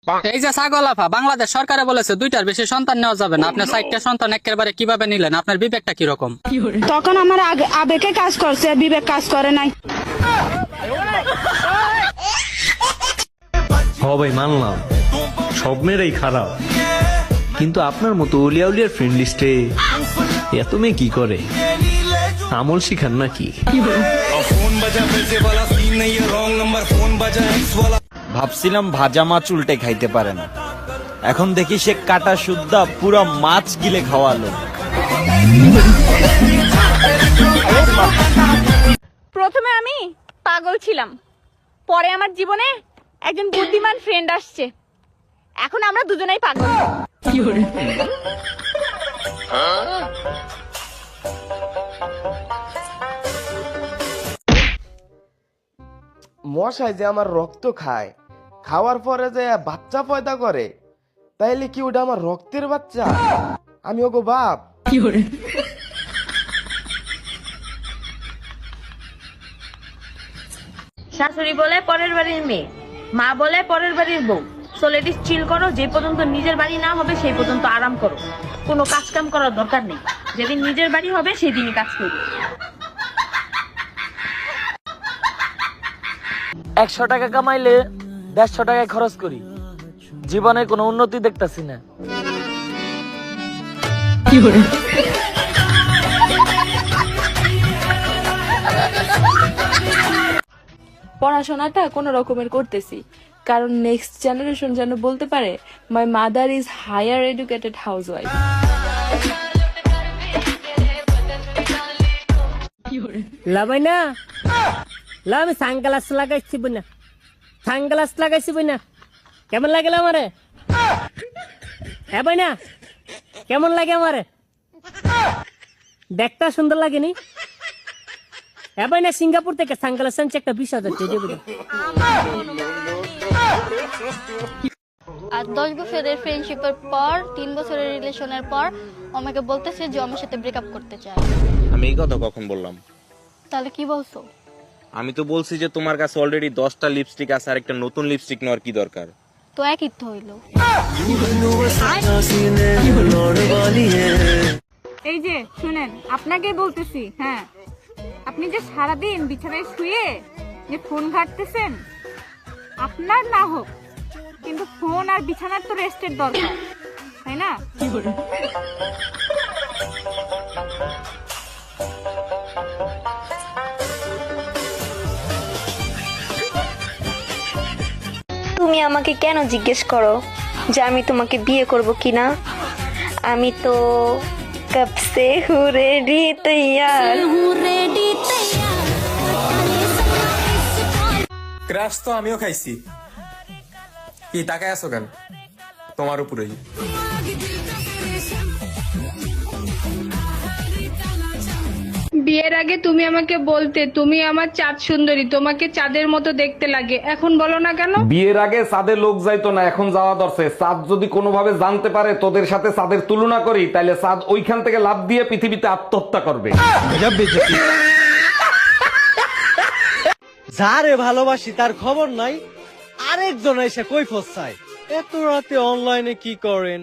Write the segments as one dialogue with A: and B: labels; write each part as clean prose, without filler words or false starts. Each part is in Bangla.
A: এই যে ছাগল আফা, বাংলাদেশ সরকারে বলেছে 2টার বেশি সন্তান নেওয়া যাবে না। আপনি 4টা সন্তান একেবারে কিভাবে নিলেন? আপনার বিবেকটা কিরকম?
B: তখন আমার আবেগে কাজ করছে, বিবেক কাজ করে নাই।
C: ভাই মানলাম সব মেয়েরাই খারাপ, কিন্তু আপনার মতো উলিয়া উলিয়ার ফ্রেন্ড লিস্টে এত মেয়ে কি করে? আমল শিখান নাকি?
D: ভাবছিলাম ভাজা মাছ উল্টে খাইতে পারে না, এখন দেখি সে কাটা সুদ্ধা পুরো মাছ গিলে খাওয়ালো।
E: প্রথমে আমি পাগল ছিলাম, পরে আমার জীবনে একজন বুদ্ধিমান ফ্রেন্ড আসছে, এখন আমরা দুজনেই পাগল।
F: মশাই যে আমার রক্ত খায়, খাওয়ার পরে যে বাচ্চা পয়দা করে, তাইলে কি ওটা আমার রক্তের বাচ্চা? আমি ওগো বাপ।
G: শাশুড়ি বলে পরের বাড়ির মেয়ে, মা বলে পরের বাড়ির বউ। সো লেডিস চিল করো, যে পর্যন্ত নিজের বাড়ি না হবে সেই পর্যন্ত আরাম করো, কোনো কাজ কাম করার দরকার নেই। যেদিন নিজের বাড়ি হবে সেদিনই কাজ করবে।
H: 100 টাকা কামাইলে 150 টাকায় খরচ করি, জীবনে কোনো উন্নতি দেখতাছি না।
I: পড়াশোনাটা কোনো রকমের করতেছি, কারণ নেক্সট জেনারেশন যেন বলতে পারে my mother is higher educated housewife.
J: লাভাই না আমি সানগ্লাস লাগাইছি বইনা, সানগ্লাস লাগাইছি বইনা কেমন লাগে আমারে? হ্যাঁ ভাই না, কেমন লাগে আমারে? দেখতে সুন্দর লাগেনি? হ্যাঁ ভাই না, সিঙ্গাপুর থেকে সানগ্লাস আনছে, একটা 20,000 দিয়ে দেবো।
E: আর 10 বছরের ফ্রেন্ডশিপের পর, 3 বছরের রিলেশনের পর আমাকে বলতেছে যে আমার সাথে ব্রেকআপ করতে চায়।
D: আমি এই কথা কখন বললাম?
E: তাহলে কি বলছো?
D: আমি তো বলছি যে তোমার কাছে অলরেডি 10টা লিপস্টিক আছে, আর একটা নতুন লিপস্টিক নেওয়ার কি দরকার?
E: তো একই তো হইলো। এই যে শুনেন, আপনাকেই বলতেছি, হ্যাঁ, আপনি যে সারাদিন বিছানায় শুয়ে যে ফোন ঘাঁটতেছেন, আপনার না হোক, কিন্তু ফোন আর বিছানার তো রেস্টের দরকার, তাই না?
G: তুমি আমাকে কেন জিজ্ঞেস করো যে আমি তোমাকে বিয়ে করব কিনা? আমি তো কব সে হু রেডি তৈয়ার।
K: ক্রাশ তো আমিও খাইছি। কি তাকায় আছো কেন? তোমার উপরেই।
B: বিয়ের আগে তুমি আমাকে বলতে তুমি আমার চাঁদ সুন্দরী, তোমাকে চাঁদের মতো দেখতে লাগে, এখন বলো না কেন?
L: বিয়ের আগে চাঁদে লোক যাইতো না, এখন যাওয়া দরছে। চাঁদ যদি কোনোভাবে জানতে পারে তোদের সাথে চাঁদের তুলনা করি, তাহলে চাঁদ ওইখান থেকে লাফ দিয়ে পৃথিবীতে আত্মহত্যা করবে।
H: যারে ভালোবাসি তার খবর নাই, আরেকজন এসে কই ফসায়। এত রাতে অনলাইনে কি করেন?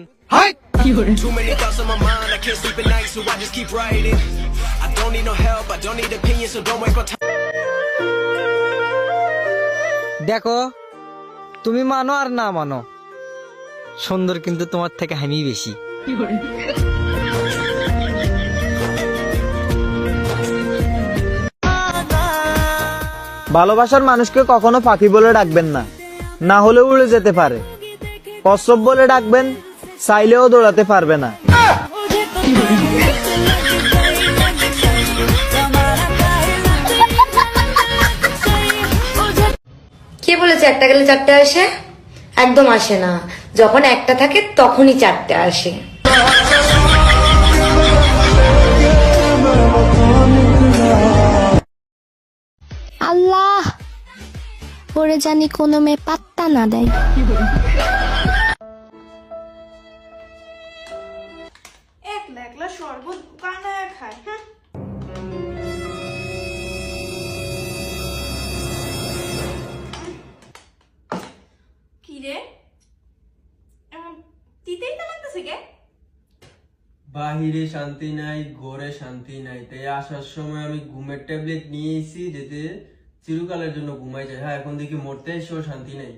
H: দেখো, তুমি মানো আর না মানো, সুন্দর কিন্তু তোমার থেকে আমি বেশি।
A: ভালোবাসার মানুষকে কখনো পাখি বলে ডাকবেন না, না হলে উড়ে যেতে পারে। কচ্ছপ বলে ডাকবেন, চাইলেও দৌড়াতে পারবে না।
G: কে বলেছে একটা গেলে 4টে আসে? একদম আসে না, যখন একটা থাকে তখনই 4টে আসে।
E: আল্লাহ, পরে জানি কোনো মেয়ে পাত্তা না দেয়।
B: একলা একলা শরবত বানায় খায়। কি রে,
E: তিতেই তো লাগতেছে কে?
M: বাহিরে শান্তি নাই, ঘরে শান্তি নাই, তাই আসার সময় আমি ঘুমের ট্যাবলেট নিয়েছি যেতে চিরকালের জন্য ঘুমাই যায়। হ্যাঁ, এখন দেখি মরতে এসেও শান্তি নাই।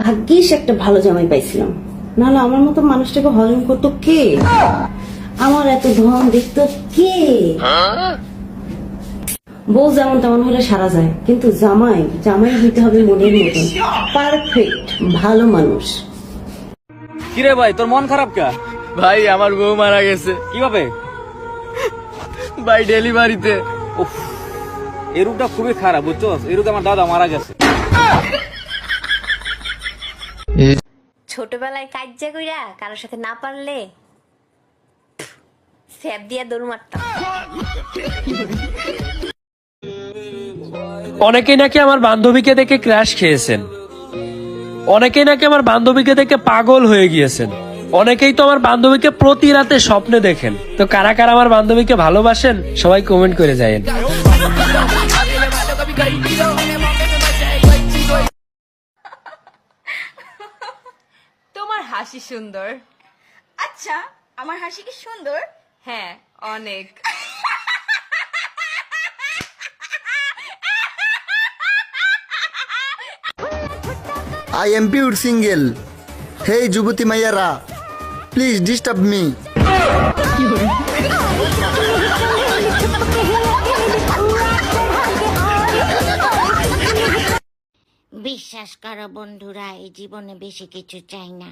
N: ভাগ্যিস একটা ভালো জামাই পাইছিলাম, নাহলে আমার মতো মানুষটাকে হজম করতো কে? আমার এত ধন দেখতো কে? বউ যেমন তেমন হলে সারা যায়, কিন্তু জামাই জামাই হইতে হবে মনের মতন, পারফেক্ট ভালো মানুষ।
D: কিরে ভাই, তোর মন খারাপ কা?
A: ভাই আমার বউ মারা গেছে।
D: কিভাবে?
A: ভাই ডেলিভারিতে।
D: উফ, এই রোগটা খুবই খারাপ, বুঝছো? এই রোগে আমার দাদা মারা গেছে।
O: ছোটবেলায় কাজ্জা কইরা কারোর সাথে না পারলে স্যাপ দিয়া দৌড় মারতাম।
H: অনেকেই নাকি আমার বান্ধবীকে দেখে ক্র্যাশ খেয়েছেন, অনেকেই নাকি আমার বান্ধবীকে দেখে পাগল হয়ে গিয়েছেন, অনেকেই তো আমার বান্ধবীকে প্রতি রাতে স্বপ্নে দেখেন। তো কারা কারা আমার বান্ধবীকে ভালোবাসেন সবাই কমেন্ট করে যায়েন।
I: তোমার হাসি সুন্দর।
E: আচ্ছা, আমার হাসি কি সুন্দর?
I: হ্যাঁ, অনেক।
P: I am pure single. Hey যুবতী মাইয়ারা, please disturb me.
O: বিশ্বাস করো বন্ধুরা, এই জীবনে বেশি কিছু চাই না,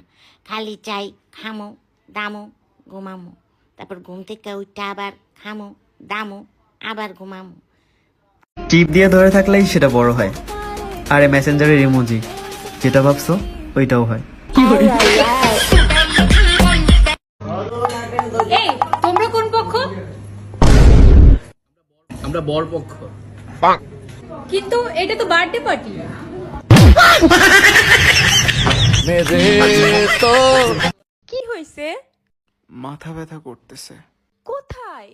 O: খালি চাই খামো দামো ঘুমামো, তারপর ঘুম থেকে উঠে আবার খামো দামো আবার ঘুমামো।
A: টিপ দিয়ে ধরে থাকলেই সেটা বড় হয়, আর মেসেঞ্জারের ইমোজি যেটা ভাবছো ওইটাও হয়।
E: এই তোমরা কোন পক্ষ?
M: আমরা বর পক্ষ।
E: কিন্তু এটা তো বার্থডে পার্টি।
I: কি হয়েছে?
A: মাথা ব্যথা করতেছে।
I: কোথায়?